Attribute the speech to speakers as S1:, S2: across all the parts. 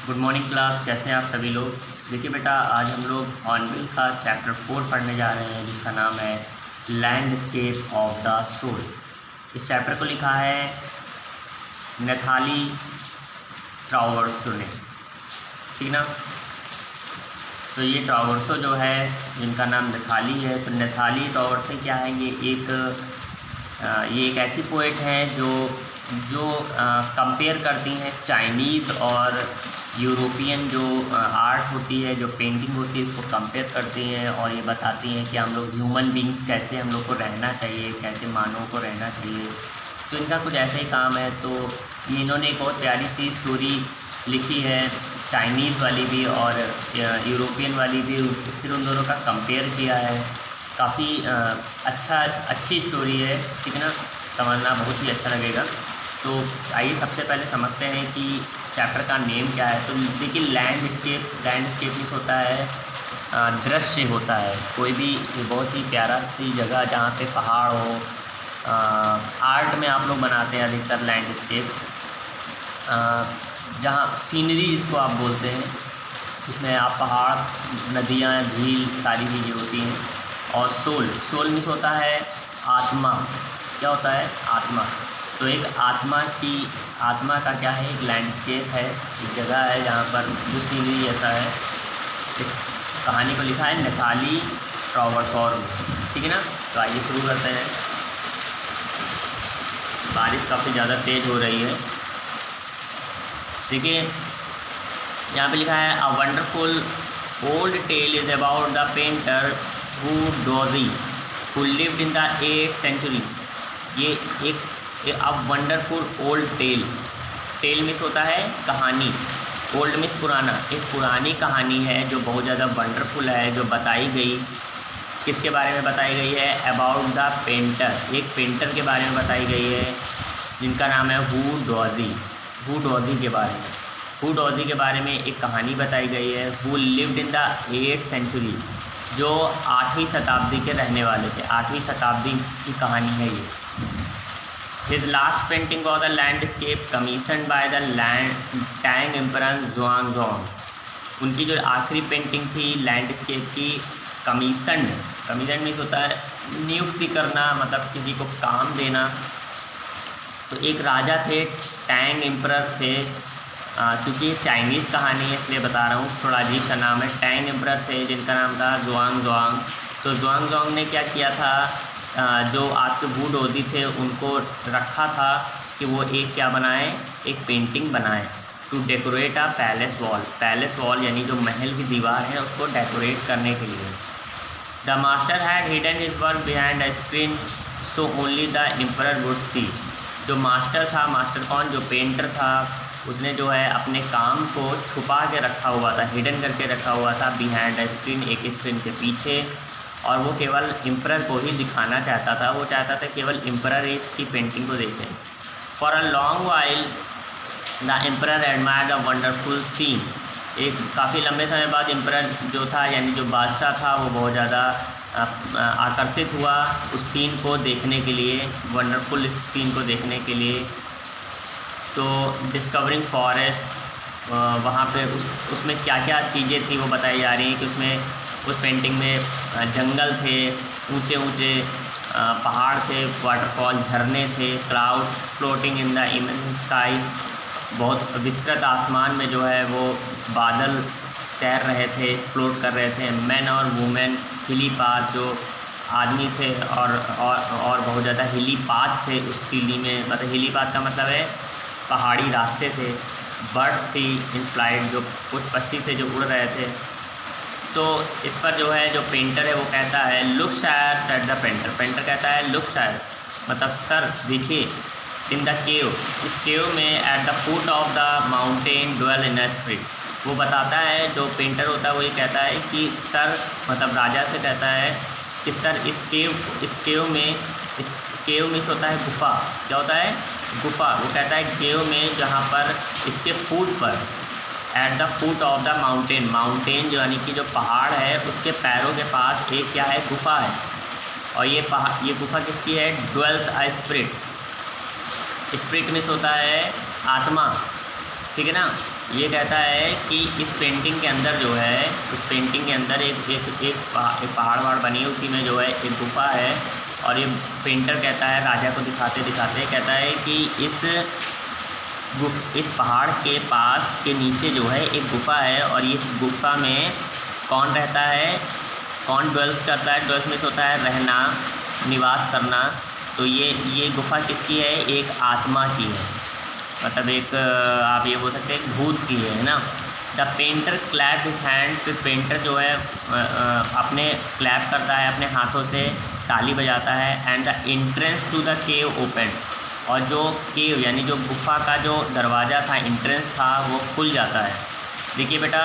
S1: Good morning class. कैसे हैं आप सभी लोग। देखिए बेटा, आज हम लोग हॉर्नबिल का चैप्टर 4 पढ़ने जा रहे हैं, जिसका नाम है लैंडस्केप ऑफ द सोल। इस चैप्टर को लिखा है नैथाली ट्रावर्सो ने, ठीक ना। तो ये ट्रावर्सो जो है, जिनका नाम नैथाली है, तो नैथाली ट्रावर्सो क्या है, ये एक ऐसी पोएट है जो कंपेयर करती हैं चाइनीज़ और यूरोपियन जो आर्ट होती है, जो पेंटिंग होती है, इसको कंपेयर करती हैं और ये बताती हैं कि हम लोग ह्यूमन बींग्स कैसे हम लोग को रहना चाहिए, कैसे मानव को रहना चाहिए। तो इनका कुछ ऐसा ही काम है। तो ये इन्होंने एक बहुत प्यारी सी स्टोरी लिखी है, चाइनीज़ वाली भी और यूरोपियन वाली भी, फिर उन दोनों का कंपेयर किया है। काफ़ी अच्छी स्टोरी है, ठीक है ना। समझना बहुत ही अच्छा लगेगा। तो आइए सबसे पहले समझते हैं कि चैप्टर का नेम क्या है। तो देखिए, लैंडस्केप मीन्स होता है दृश्य होता है, कोई भी बहुत ही प्यारा सी जगह जहाँ पे पहाड़ हो। आर्ट में आप लोग बनाते हैं अधिकतर लैंडस्केप, जहाँ सीनरी जिसको आप बोलते हैं, इसमें आप पहाड़, नदियाँ, झील, सारी चीज़ें होती हैं। और सोल मीन्स होता है आत्मा। क्या होता है? आत्मा। तो एक आत्मा का क्या है, एक लैंडस्केप है, एक जगह है जहाँ पर जो सीनरी ऐसा है। इस कहानी को लिखा है नैथाली ट्रावर्सो, ठीक है ना। तो आइए शुरू करते हैं। बारिश काफ़ी ज़्यादा तेज़ हो रही है। देखिए, यहाँ पे लिखा है a wonderful old tale is about the painter who Daozi who lived in the 8th century। ये एक a wonderful old tale means होता है कहानी, ओल्ड मीन्स पुराना। एक पुरानी कहानी है जो बहुत ज़्यादा वंडरफुल है, जो बताई गई, किसके बारे में बताई गई है? अबाउट द पेंटर, एक पेंटर के बारे में बताई गई है, जिनका नाम है हू डोजी के बारे में। हू डोजी के बारे में एक कहानी बताई गई है। Who lived in the 8th century, जो 8वीं शताब्दी के रहने वाले थे। 8वीं शताब्दी की कहानी है ये। His last painting was the landscape commission by the Tang emperor Xuanzong. उनकी जो आखिरी पेंटिंग थी लैंडस्केप की, कमीशन मीन्स होता है नियुक्ति करना, मतलब किसी को काम देना। तो एक राजा थे, टैंग एम्परर थे, क्योंकि चाइनीज़ कहानी है इसलिए बता रहा हूँ, थोड़ा अजीब सा नाम है। टैंग एम्परर थे जिनका नाम था जुआनजोंग। तो जुआनजोंग ने क्या किया था, जो आपके हू डोजी थे उनको रखा था कि वो एक क्या बनाए, एक पेंटिंग बनाए, to decorate a palace wall यानी जो महल की दीवार है उसको डेकोरेट करने के लिए। The master had hidden his work behind a screen so only the emperor would see. जो मास्टर था, मास्टर कौन? जो पेंटर था, उसने जो है अपने काम को छुपा के रखा हुआ था, हिडन करके रखा हुआ था बिहाइंड अ स्क्रीन, एक स्क्रीन के पीछे। और वो केवल एम्परर को ही दिखाना चाहता था, वो चाहता था केवल एम्परर इसकी पेंटिंग को देखें। For a long while the emperor admired the wonderful scene. एक काफ़ी लंबे समय बाद एम्परर जो था, यानी जो बादशाह था, वो बहुत ज़्यादा आकर्षित हुआ उस सीन को देखने के लिए, वंडरफुल सीन को देखने के लिए। तो डिस्कवरिंग फॉरेस्ट, वहाँ पे उसमें क्या क्या चीज़ें थी वो बताई जा रही हैं कि उसमें, उस पेंटिंग में जंगल थे, ऊंचे ऊंचे पहाड़ थे, वाटरफॉल, झरने थे, clouds floating in the immense sky, बहुत विस्तृत आसमान में जो है वो बादल तैर रहे थे, फ्लोट कर रहे थे। मैन और वुमेन, हिली पाथ, जो आदमी थे और बहुत ज़्यादा हिली पाथ थे उस सीढ़ी में। मतलब हिली पाथ का मतलब है पहाड़ी रास्ते थे। बर्ड्स थी इन फ्लाइट, जो कुछ पक्षी थे जो उड़ रहे थे। तो इस पर जो है, जो पेंटर है वो कहता है लुक शायर, सेट द पेंटर कहता है लुक शायर, मतलब सर देखिए, इन द केव, इस केव में, at the foot of the mountain dwell in a spirit. वो बताता है, जो पेंटर होता है वो ये कहता है कि सर, मतलब राजा से कहता है कि सर इस केव में होता है गुफा। क्या होता है? गुफा। वो कहता है केव में, जहाँ पर इसके फुट पर, eight the foot of the mountain जो यानी कि जो पहाड़ है उसके पैरों के पास एक क्या है, गुफा है। और ये गुफा किसकी है? ड्वेल्स अ स्पिरिट मीन्स होता है आत्मा, ठीक है ना। ये कहता है कि इस पेंटिंग के अंदर जो है, इस पेंटिंग के अंदर एक पहाड़ वहाड़ बनी है, उसी में जो है एक गुफा है। और ये पेंटर कहता है, राजा को दिखाते दिखाते कहता है कि इस पहाड़ के पास के नीचे जो है एक गुफा है, और इस गुफा में कौन रहता है, कौन ड्वेल्स करता है। ड्वेल्स में होता है रहना, निवास करना। तो ये गुफा किसकी है, एक आत्मा की है, मतलब एक आप ये बोल सकते हैं भूत की है ना। The painter clap his hand, फिर पेंटर जो है अपने क्लैप करता है, अपने हाथों से ताली बजाता है। And the entrance to the cave open, और जो केव यानी जो गुफा का जो दरवाज़ा था, एंट्रेंस था, वो खुल जाता है। देखिए बेटा,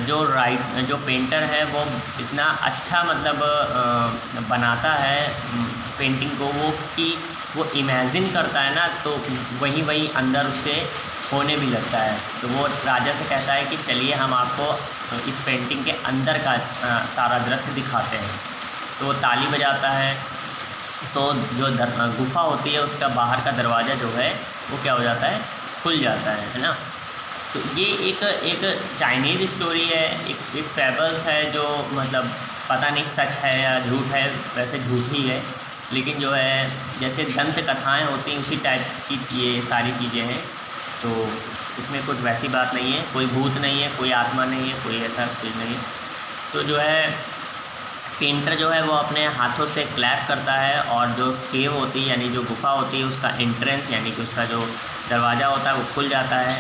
S1: जो पेंटर है वो इतना अच्छा मतलब बनाता है पेंटिंग को, वो कि वो इमेजिन करता है ना, तो वही अंदर उसके होने भी लगता है। तो वो राजा से कहता है कि चलिए हम आपको इस पेंटिंग के अंदर का सारा दृश्य दिखाते हैं। तो वो ताली बजाता है, तो जो गुफा होती है उसका बाहर का दरवाज़ा जो है वो क्या हो जाता है, खुल जाता है ना। तो ये एक चाइनीज़ स्टोरी है, एक फैबल्स है, जो मतलब पता नहीं सच है या झूठ है, वैसे झूठ ही है, लेकिन जो है जैसे दंत कथाएँ होती हैं उसी टाइप्स की ये सारी चीज़ें हैं। तो इसमें कुछ वैसी बात नहीं है, कोई भूत नहीं है, कोई आत्मा नहीं है, कोई ऐसा चीज़ नहीं है। तो जो है पेंटर जो है वो अपने हाथों से क्लैप करता है, और जो केव होती है यानी जो गुफा होती है उसका एंट्रेंस यानी कि उसका जो दरवाज़ा होता है वो खुल जाता है।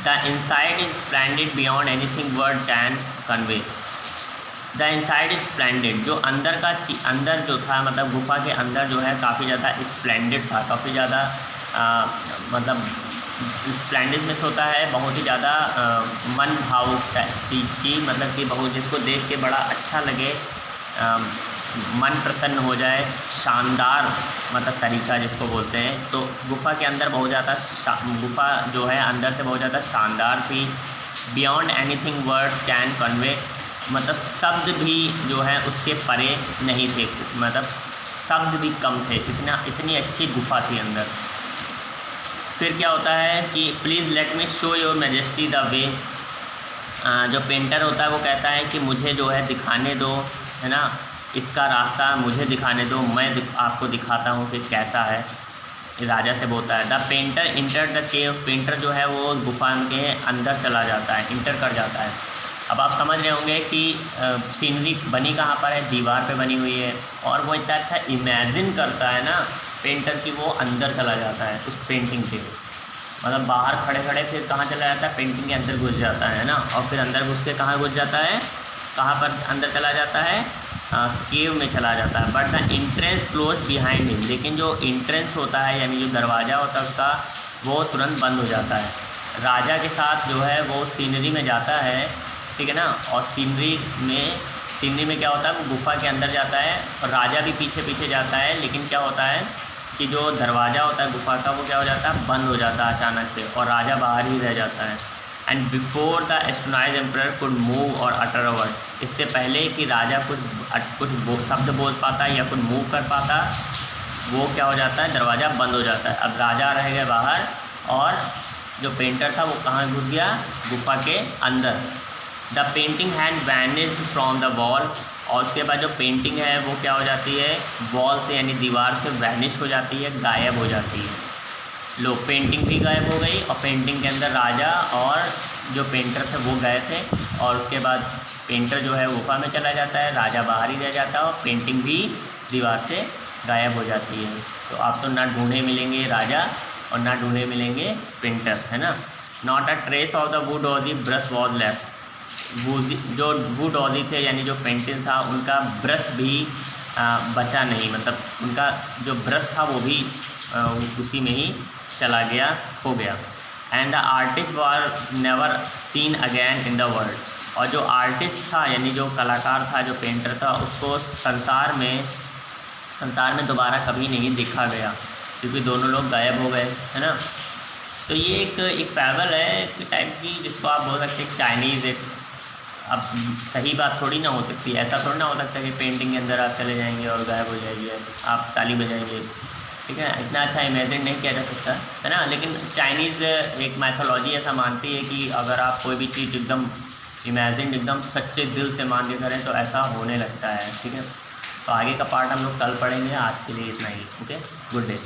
S1: The inside is splendid beyond anything word can convey. The inside is splendid, जो अंदर जो था, मतलब गुफा के अंदर जो है काफ़ी ज़्यादा स्प्लेंडेड था, काफ़ी ज़्यादा मतलब स्प्लेंडेड में होता है बहुत ही ज़्यादा मन भावुक चीज़ की, मतलब कि बहुत जिसको देख के बड़ा अच्छा लगे, मन प्रसन्न हो जाए, शानदार मतलब तरीका जिसको बोलते हैं। तो गुफा के अंदर बहुत ज़्यादा गुफा जो है अंदर से बहुत ज़्यादा शानदार थी। Beyond anything words can convey, मतलब शब्द भी जो है उसके परे नहीं थे, मतलब शब्द भी कम थे, इतनी अच्छी गुफा थी अंदर। फिर क्या होता है कि please let me show your majesty the way. जो पेंटर होता है वो कहता है कि मुझे जो है दिखाने दो, है ना, इसका रास्ता मुझे दिखाने दो, मैं आपको दिखाता हूँ कि कैसा है। राजा से बोलता है। The painter enter the cave, painter जो है वो गुफा के अंदर चला जाता है, इंटर कर जाता है। अब आप समझ रहे होंगे कि सीनरी बनी कहाँ पर है, दीवार पे बनी हुई है, और वो इतना अच्छा इमेजिन करता है ना पेंटर कि वो अंदर चला जाता है उस पेंटिंग के, मतलब बाहर खड़े खड़े फिर कहाँ चला जाता है, पेंटिंग के अंदर घुस जाता है ना, और फिर अंदर घुस के कहाँ घुस जाता है, कहाँ पर अंदर चला जाता है, केव में चला जाता है। But the entrance close behind him, लेकिन जो एंट्रेंस होता है यानी जो दरवाज़ा होता है उसका वो तुरंत बंद हो जाता है। राजा के साथ जो है वो सीनरी में जाता है, ठीक है ना, और सीनरी में क्या होता है, वो गुफा के अंदर जाता है और राजा भी पीछे पीछे जाता है। लेकिन क्या होता है कि जो दरवाज़ा होता है गुफा का वो क्या हो जाता है, बंद हो जाता है अचानक से, और राजा बाहर ही रह जाता है। And before the astonished emperor could move or utter a word, इससे पहले कि राजा कुछ शब्द बोल पाता या कुछ मूव कर पाता, वो क्या हो जाता है, दरवाज़ा बंद हो जाता है। अब राजा रह गए बाहर, और जो पेंटर था वो कहाँ घुस गया, गुफा के अंदर। The painting had vanished from the wall, और उसके बाद जो पेंटिंग है वो क्या हो जाती है, वॉल से यानी दीवार से वैनिश हो जाती है, गायब हो जाती है। लो पेंटिंग भी गायब हो गई, और पेंटिंग के अंदर राजा और जो पेंटर थे वो गए थे, और उसके बाद पेंटर जो है गुफा में चला जाता है, राजा बाहर ही रह जाता है, और पेंटिंग भी दीवार से गायब हो जाती है। तो आप तो ना ढूंढे मिलेंगे राजा और ना ढूंढे मिलेंगे पेंटर, है ना। Not a trace of the wood Aussie brush was left, जो वुड ऑजी थे यानी जो पेंटिंग था उनका ब्रश भी बचा नहीं, मतलब उनका जो ब्रश था वो भी उसी में ही चला गया, खो गया। And the artist war never seen again in the world, और जो आर्टिस्ट था यानी जो कलाकार था, जो पेंटर था, उसको संसार में दोबारा कभी नहीं देखा गया, क्योंकि दोनों लोग गायब हो गए, है ना। तो ये एक फैबल है एक टाइप की, जिसको आप बोल सकते हैं चाइनीज़। अब सही बात थोड़ी ना हो सकती, ऐसा थोड़ी ना हो सकता कि पेंटिंग के अंदर आप चले जाएंगे और गायब हो जाएगी, आप ताली बजाएंगे, ठीक है। इतना अच्छा इमेजिन नहीं किया जा सकता है ना, लेकिन चाइनीज़ एक मैथोलॉजी ऐसा मानती है कि अगर आप कोई भी चीज़ एकदम इमेजिन एकदम सच्चे दिल से मान के करें तो ऐसा होने लगता है। ठीक है, तो आगे का पार्ट हम लोग कल पढ़ेंगे। आज के लिए इतना ही। Okay, good day.